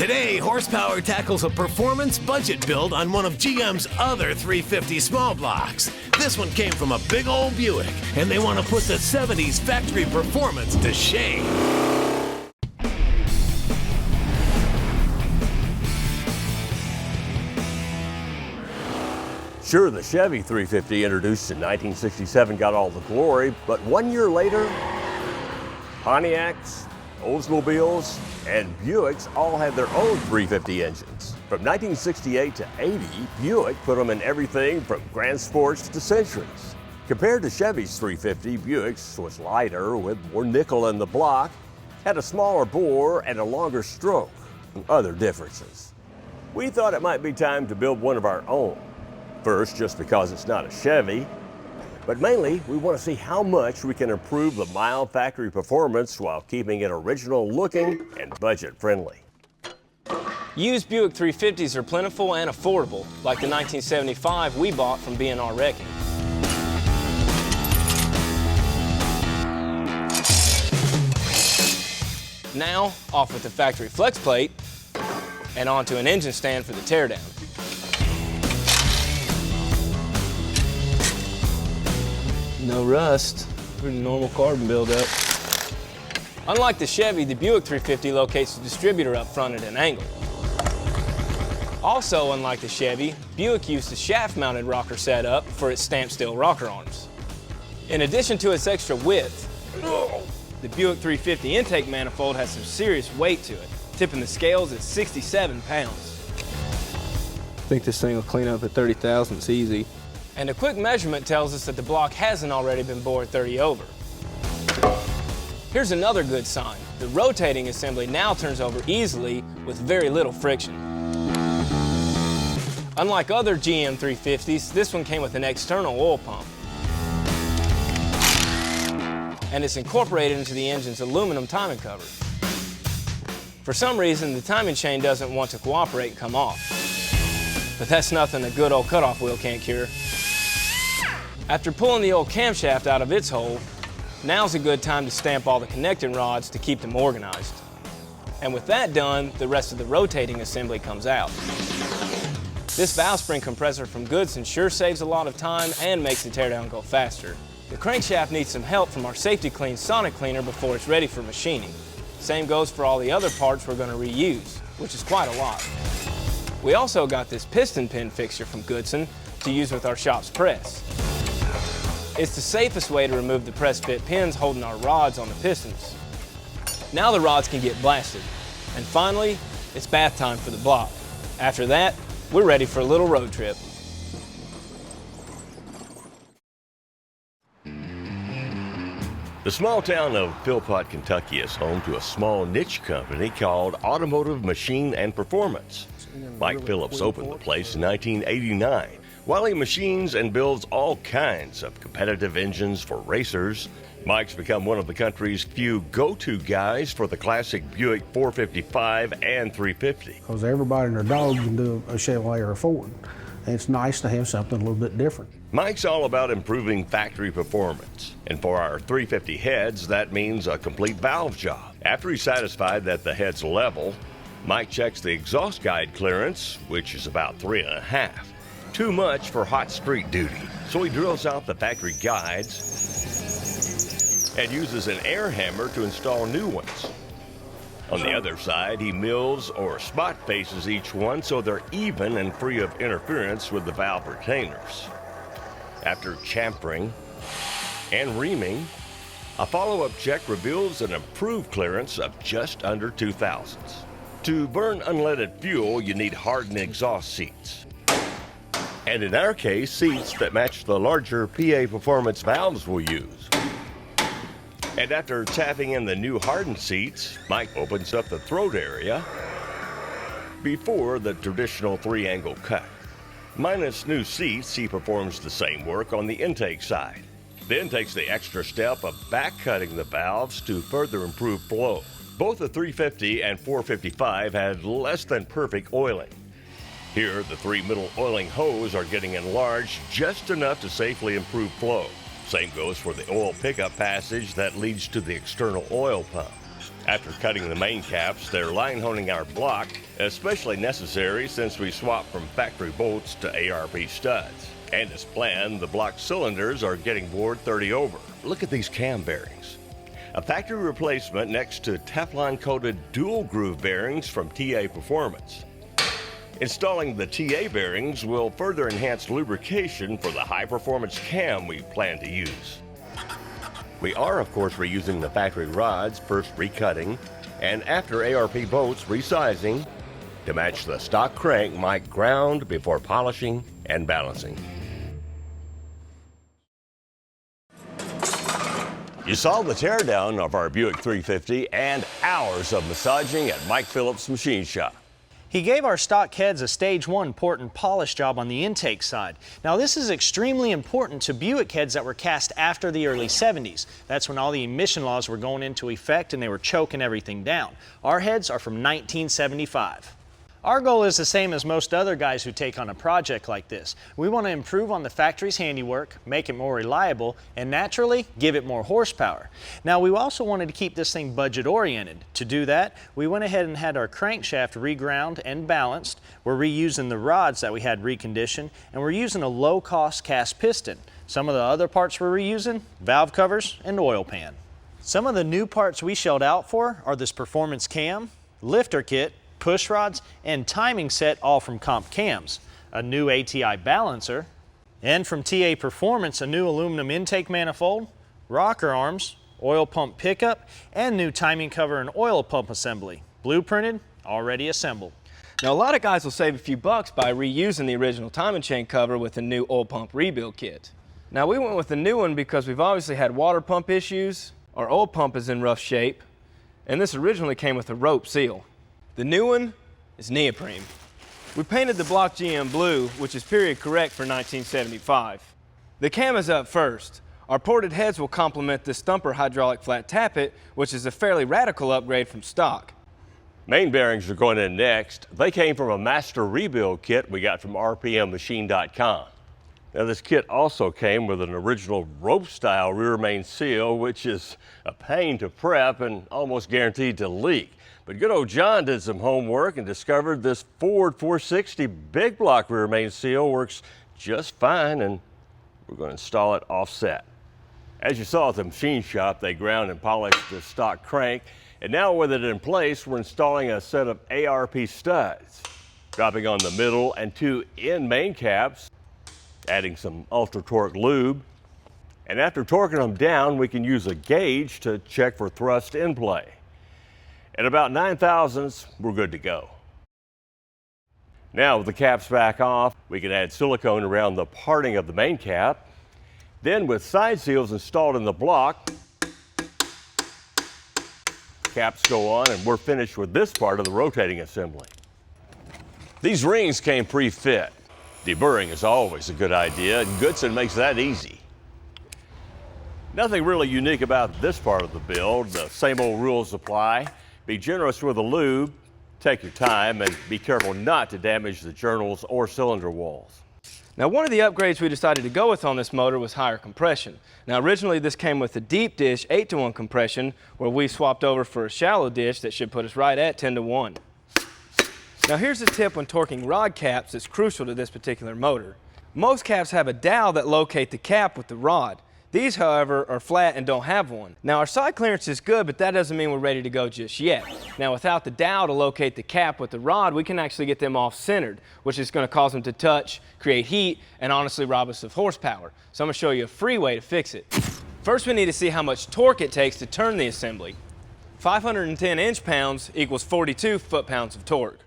Today, Horsepower tackles a performance budget build on one of GM's other 350 small blocks. This one came from a big old Buick, and they want to put the 70s factory performance to shame. Sure, the Chevy 350 introduced in 1967 got all the glory, but 1 year later, Pontiacs, Oldsmobiles, and Buicks all had their own 350 engines. From 1968 to 80, Buick put them in everything from Grand Sports to Centuries. Compared to Chevy's 350, Buick's was lighter with more nickel in the block, had a smaller bore and a longer stroke, and other differences. We thought it might be time to build one of our own. First, just because it's not a Chevy, but mainly we want to see how much we can improve the mild factory performance while keeping it original looking and budget friendly. Used Buick 350s are plentiful and affordable, like the 1975 we bought from B&R Wrecking. Now, off with the factory flex plate and onto an engine stand for the teardown. No rust, pretty normal carbon buildup. Unlike the Chevy, the Buick 350 locates the distributor up front at an angle. Also, unlike the Chevy, Buick used a shaft-mounted rocker setup for its stamped steel rocker arms. In addition to its extra width, the Buick 350 intake manifold has some serious weight to it, tipping the scales at 67 pounds. I think this thing will clean up at 30 thousandths easy. And a quick measurement tells us that the block hasn't already been bored 30 over. Here's another good sign. The rotating assembly now turns over easily with very little friction. Unlike other GM 350s, this one came with an external oil pump. And it's incorporated into the engine's aluminum timing cover. For some reason, the timing chain doesn't want to cooperate and come off. But that's nothing a good old cutoff wheel can't cure. After pulling the old camshaft out of its hole, now's a good time to stamp all the connecting rods to keep them organized. And with that done, the rest of the rotating assembly comes out. This valve spring compressor from Goodson sure saves a lot of time and makes the teardown go faster. The crankshaft needs some help from our Safety Clean Sonic Cleaner before it's ready for machining. Same goes for all the other parts we're going to reuse, which is quite a lot. We also got this piston pin fixture from Goodson to use with our shop's press. It's the safest way to remove the press fit pins holding our rods on the pistons. Now the rods can get blasted. And finally, it's bath time for the block. After that, we're ready for a little road trip. The small town of Philpott, Kentucky is home to a small niche company called Automotive Machine and Performance. Mike Phillips opened the place in 1989. While he machines and builds all kinds of competitive engines for racers, Mike's become one of the country's few go-to guys for the classic Buick 455 and 350. Because everybody and their dog can do a Chevrolet or a Ford. And it's nice to have something a little bit different. Mike's all about improving factory performance. And for our 350 heads, that means a complete valve job. After he's satisfied that the head's level, Mike checks the exhaust guide clearance, which is about 3.5. Too much for hot street duty. So he drills out the factory guides and uses an air hammer to install new ones. On the other side, he mills or spot faces each one so they're even and free of interference with the valve retainers. After chamfering and reaming, a follow-up check reveals an improved clearance of just under 2 thousandths. To burn unleaded fuel, you need hardened exhaust seats. And in our case, seats that match the larger PA Performance valves we'll use. And after tapping in the new hardened seats, Mike opens up the throat area before the traditional 3-angle cut. Minus new seats, he performs the same work on the intake side. Then takes the extra step of back cutting the valves to further improve flow. Both the 350 and 455 had less than perfect oiling. Here, the 3 middle oiling hose are getting enlarged just enough to safely improve flow. Same goes for the oil pickup passage that leads to the external oil pump. After cutting the main caps, they're line honing our block, especially necessary since we swapped from factory bolts to ARP studs. And as planned, the block cylinders are getting bored 30 over. Look at these cam bearings. A factory replacement next to Teflon-coated dual groove bearings from TA Performance. Installing the TA bearings will further enhance lubrication for the high-performance cam we plan to use. We are, of course, reusing the factory rods, first recutting, and after ARP bolts, resizing to match the stock crank Mike ground before polishing and balancing. You saw the teardown of our Buick 350 and hours of massaging at Mike Phillips' machine shop. He gave our stock heads a stage 1 port and polish job on the intake side. Now this is extremely important to Buick heads that were cast after the early 70s. That's when all the emission laws were going into effect and they were choking everything down. Our heads are from 1975. Our goal is the same as most other guys who take on a project like this. We want to improve on the factory's handiwork, make it more reliable, and naturally, give it more horsepower. Now, we also wanted to keep this thing budget-oriented. To do that, we went ahead and had our crankshaft reground and balanced. We're reusing the rods that we had reconditioned, and we're using a low-cost cast piston. Some of the other parts we're reusing, valve covers and oil pan. Some of the new parts we shelled out for are this performance cam, lifter kit, push rods, and timing set, all from Comp Cams, a new ATI balancer, and from TA Performance, a new aluminum intake manifold, rocker arms, oil pump pickup, and new timing cover and oil pump assembly. Blueprinted, already assembled. Now, a lot of guys will save a few bucks by reusing the original timing chain cover with a new oil pump rebuild kit. Now, we went with the new one because we've obviously had water pump issues, our oil pump is in rough shape, and this originally came with a rope seal. The new one is neoprene. We painted the block GM blue, which is period correct for 1975. The cam is up first. Our ported heads will complement this thumper hydraulic flat tappet, which is a fairly radical upgrade from stock. Main bearings are going in next. They came from a master rebuild kit we got from rpmmachine.com. Now, this kit also came with an original rope-style rear main seal, which is a pain to prep and almost guaranteed to leak. But good old John did some homework and discovered this Ford 460 big block rear main seal works just fine, and we're going to install it offset. As you saw at the machine shop, they ground and polished the stock crank, and now with it in place, we're installing a set of ARP studs, dropping on the middle and 2 end main caps, adding some ultra torque lube, and after torquing them down, we can use a gauge to check for thrust in play. At about 9 thousandths, we're good to go. Now with the caps back off, we can add silicone around the parting of the main cap. Then with side seals installed in the block, caps go on and we're finished with this part of the rotating assembly. These rings came pre-fit. Deburring is always a good idea, and Goodson makes that easy. Nothing really unique about this part of the build. The same old rules apply. Be generous with the lube, take your time, and be careful not to damage the journals or cylinder walls. Now, one of the upgrades we decided to go with on this motor was higher compression. Now, originally this came with a deep dish 8-to-1 compression, where we swapped over for a shallow dish that should put us right at 10-to-1. Now, here's a tip when torquing rod caps that's crucial to this particular motor. Most caps have a dowel that locate the cap with the rod. These, however, are flat and don't have one. Now, our side clearance is good, but that doesn't mean we're ready to go just yet. Now, without the dowel to locate the cap with the rod, we can actually get them off-centered, which is going to cause them to touch, create heat, and honestly rob us of horsepower. So I'm going to show you a free way to fix it. First, we need to see how much torque it takes to turn the assembly. 510 inch-pounds equals 42 foot-pounds of torque.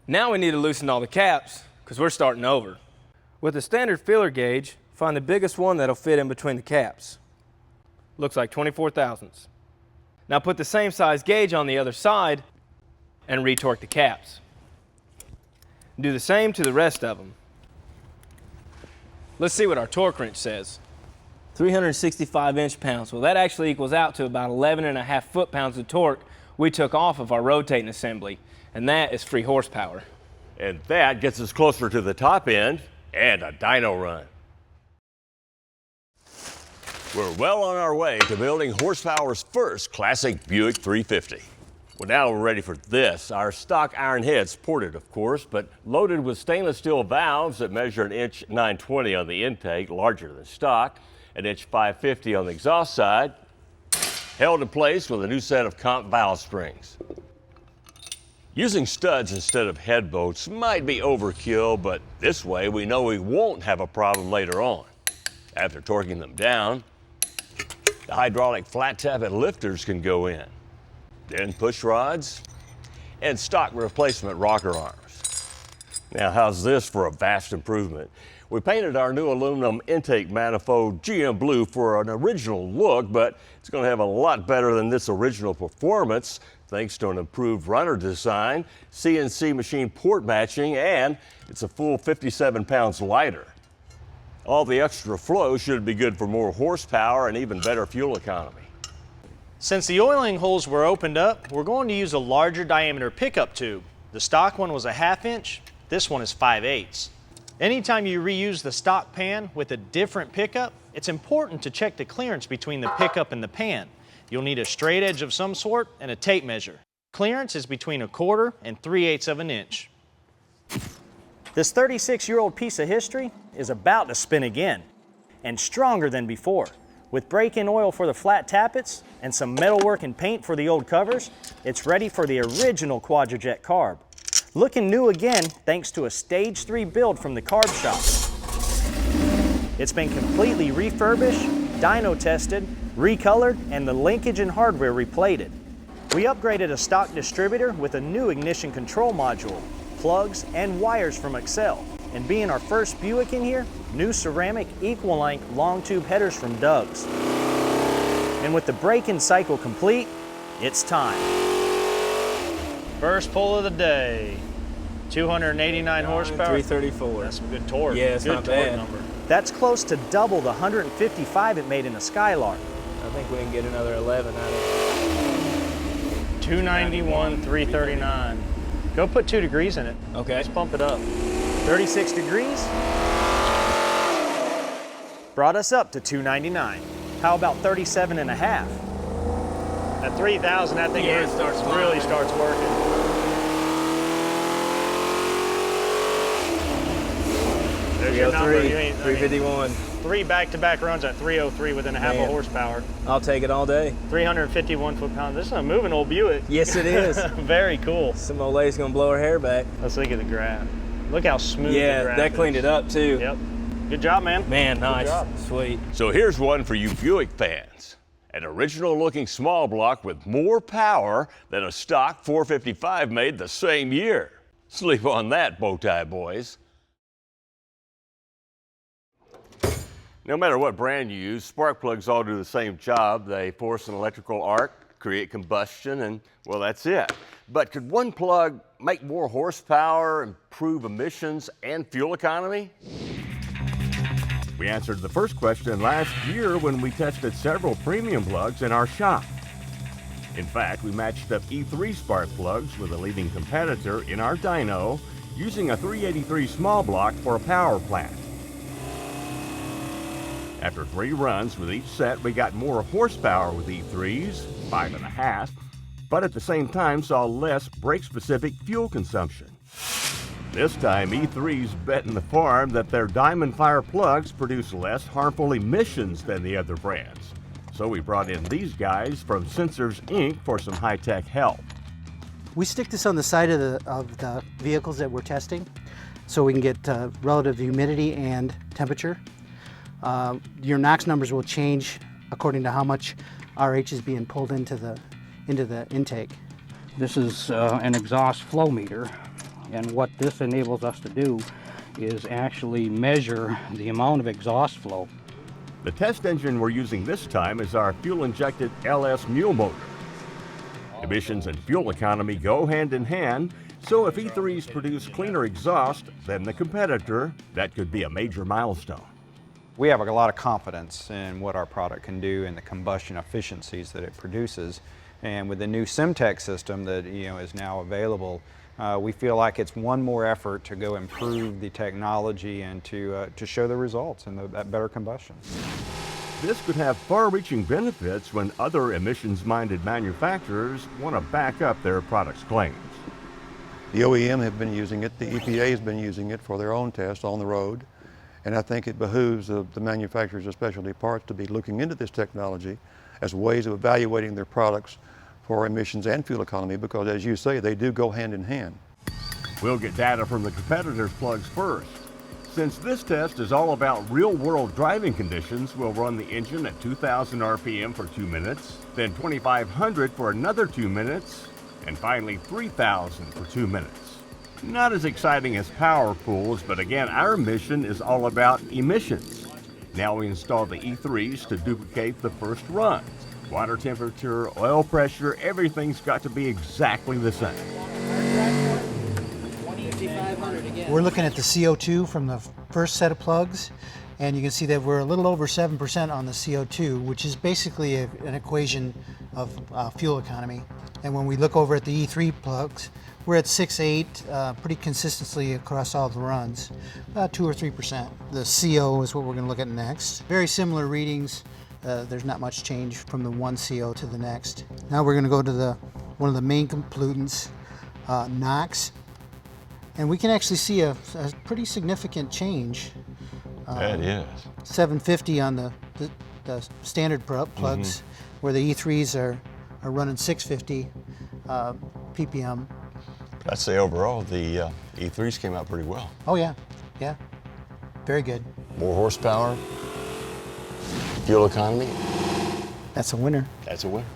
Now we need to loosen all the caps, because we're starting over. With a standard feeler gauge, find the biggest one that'll fit in between the caps. Looks like 24 thousandths. Now put the same size gauge on the other side and retorque the caps. Do the same to the rest of them. Let's see what our torque wrench says. 365 inch-pounds. Well, that actually equals out to about 11.5 foot-pounds of torque we took off of our rotating assembly, and that is free horsepower. And that gets us closer to the top end and a dyno run. We're well on our way to building horsepower's first classic Buick 350. Well, now we're ready for this. Our stock iron heads ported, of course, but loaded with stainless steel valves that measure 1.920 inch on the intake, larger than stock, 1.550 inch on the exhaust side, held in place with a new set of comp valve springs. Using studs instead of head bolts might be overkill, but this way we know we won't have a problem later on. After torquing them down, the hydraulic flat tappet lifters can go in. Then push rods and stock replacement rocker arms. Now, how's this for a vast improvement? We painted our new aluminum intake manifold GM blue for an original look, but it's going to have a lot better than this original performance thanks to an improved runner design, CNC machine port matching, and it's a full 57 pounds lighter. All the extra flow should be good for more horsepower and even better fuel economy. Since the oiling holes were opened up, we're going to use a larger diameter pickup tube. The stock one was a 1/2 inch, this one is 5/8. Anytime you reuse the stock pan with a different pickup, it's important to check the clearance between the pickup and the pan. You'll need a straight edge of some sort and a tape measure. Clearance is between 1/4 and 3/8 of an inch. This 36-year-old piece of history is about to spin again, and stronger than before. With break-in oil for the flat tappets and some metalwork and paint for the old covers, it's ready for the original Quadrajet carb. Looking new again thanks to a Stage 3 build from the carb shop. It's been completely refurbished, dyno tested, recolored, and the linkage and hardware replated. We upgraded a stock distributor with a new ignition control module, plugs, and wires from Excel. And being our first Buick in here, new ceramic equal-length long tube headers from Doug's. And with the break-in cycle complete, it's time. First pull of the day. 289 horsepower. 334. That's some good torque. Yeah, it's good not torque bad. number. That's close to double the 155 it made in a Skylark. I think we can get another 11 out of it. 291, 339. Go put 2 degrees in it. Okay. Let's bump it up. 36 degrees. Brought us up to 299. How about 37 and a half? At 3,000, I think it really starts working. There's your number. 351. 3 back-to-back runs at 303 within a half a horsepower. I'll take it all day. 351 foot-pounds. This is a moving old Buick. Yes, it is. Very cool. Some old lady's gonna blow her hair back. Let's look at the graph. Look how smooth the Yeah, graph that cleaned is. it up too. Yep. Good job, man. Man, nice. job. Sweet. So here's one for you Buick fans. An original looking small block with more power than a stock 455 made the same year. Sleep on that, Bowtie boys. No matter what brand you use, spark plugs all do the same job. They force an electrical arc, create combustion, and well, that's it. But could one plug make more horsepower, improve emissions, and fuel economy? We answered the first question last year when we tested several premium plugs in our shop. In fact, we matched up E3 spark plugs with a leading competitor in our dyno using a 383 small block for a power plant. After 3 runs with each set, we got more horsepower with E3s, 5.5, but at the same time saw less brake-specific fuel consumption. This time, E3s betting the farm that their Diamond Fire plugs produce less harmful emissions than the other brands. So we brought in these guys from Sensors Inc. for some high-tech help. We stick this on the side of the vehicles that we're testing so we can get relative humidity and temperature. Your NOx numbers will change according to how much RH is being pulled into the intake. This is an exhaust flow meter, and what this enables us to do is actually measure the amount of exhaust flow. The test engine we're using this time is our fuel-injected LS mule motor. Emissions and fuel economy go hand in hand, so if E3s produce cleaner exhaust than the competitor, that could be a major milestone. We have a lot of confidence in what our product can do and the combustion efficiencies that it produces. And with the new SimTech system that is now available, we feel like it's one more effort to go improve the technology and to show the results and that better combustion. this could have far-reaching benefits when other emissions-minded manufacturers want to back up their product's claims. The OEM have been using it, the EPA has been using it for their own tests on the road, and I think it behooves the manufacturers of specialty parts to be looking into this technology as ways of evaluating their products for emissions and fuel economy, because as you say, they do go hand in hand. We'll get data from the competitors' plugs first. Since this test is all about real-world driving conditions, we'll run the engine at 2,000 RPM for 2 minutes, then 2,500 for another 2 minutes, and finally 3,000 for 2 minutes. Not as exciting as power pools, but again, our mission is all about emissions. Now we install the E3s to duplicate the first run. Water temperature, oil pressure, everything's got to be exactly the same. We're looking at the CO2 from the first set of plugs, and you can see that we're a little over 7% on the CO2, which is basically an equation of fuel economy. And when we look over at the E3 plugs, we're at 6.8 pretty consistently across all the runs, about 2 or 3%. The CO is what we're going to look at next. Very similar readings. There's not much change from the one CO to the next. Now we're going to go to one of the main pollutants, NOx. And we can actually see a pretty significant change. That is. 750 on the standard plugs, where the E3s are running 650 ppm. I'd say overall the E3s came out pretty well. Oh yeah, yeah, very good. More horsepower, fuel economy. That's a winner. That's a winner.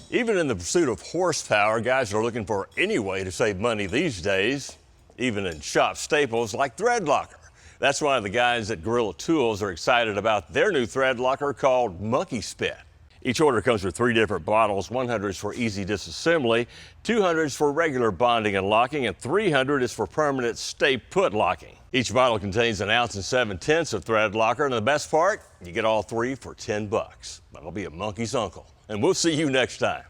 Even in the pursuit of horsepower, guys are looking for any way to save money these days, even in shop staples like thread locker. That's why the guys at Gorilla Tools are excited about their new thread locker called Monkey Spit. Each order comes with 3 different bottles. 100 is for easy disassembly, 200 is for regular bonding and locking, and 300 is for permanent stay-put locking. Each bottle contains 1 ounce and 7/10 of thread locker, and the best part, you get all 3 for $10. That'll be a monkey's uncle. And we'll see you next time.